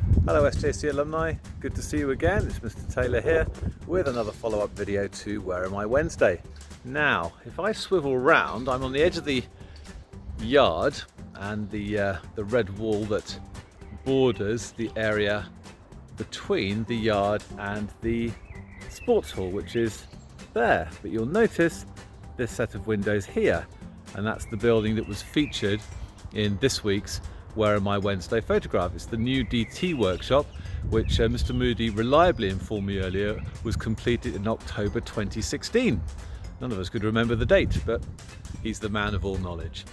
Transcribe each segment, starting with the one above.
Hello SJC alumni, good to see you again. It's Mr. Taylor here with another follow-up video to Where Am I Wednesday. Now, if I swivel round, I'm on the edge of the yard and the red wall that borders the area between the yard and the sports hall, which is there. But you'll notice this set of windows here, and that's the building that was featured in this week's Where Am I Wednesday photograph. It's the new DT workshop, which Mr. Moody reliably informed me earlier was completed in October 2016. None of us could remember the date, but he's the man of all knowledge.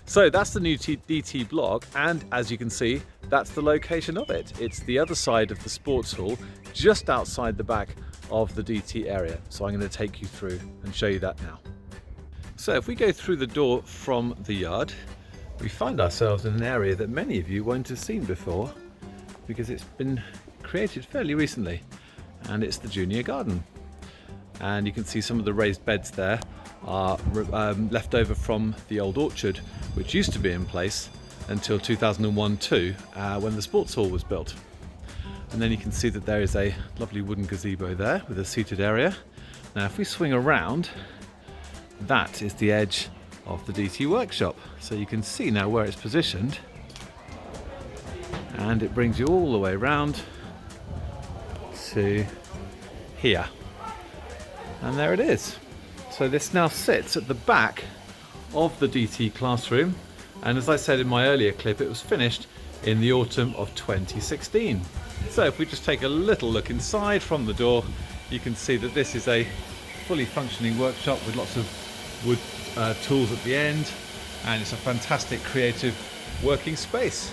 So that's the new DT block, and as you can see, that's the location of it. It's the other side of the sports hall, just outside the back of the DT area. So I'm going to take you through and show you that now. So if we go through the door from the yard, we find ourselves in an area that many of you won't have seen before because it's been created fairly recently, and it's the junior garden. And you can see some of the raised beds there are left over from the old orchard, which used to be in place until 2001-2 when the sports hall was built. And then you can see that there is a lovely wooden gazebo there with a seated area. Now if we swing around, that is the edge of the DT workshop. So you can see now where it's positioned, and it brings you all the way around to here. And there it is. So this now sits at the back of the DT classroom, and as I said in my earlier clip, it was finished in the autumn of 2016. So if we just take a little look inside from the door, you can see that this is a fully functioning workshop with lots of wood tools at the end, and it's a fantastic creative working space.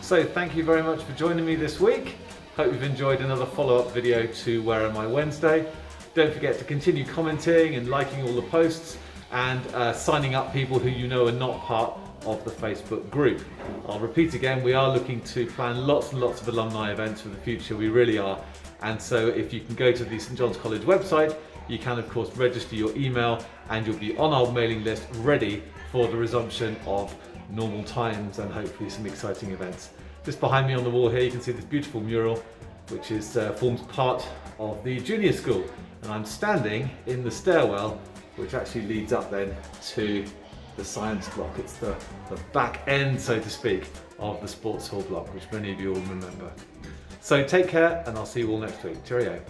So thank you very much for joining me this week. Hope you've enjoyed another follow-up video to Where Am I Wednesday. Don't forget to continue commenting and liking all the posts, and signing up people who you know are not part of the Facebook group. I'll repeat again, we are looking to plan lots and lots of alumni events for the future, we really are. And so if you can go to the St John's College website, you can of course register your email, and you'll be on our mailing list ready for the resumption of normal times and hopefully some exciting events. Just behind me on the wall here you can see this beautiful mural, which is forms part of the junior school, and I'm standing in the stairwell which actually leads up then to the science block. It's the back end, so to speak, of the sports hall block, which many of you will remember. So take care, and I'll see you all next week. Cheerio.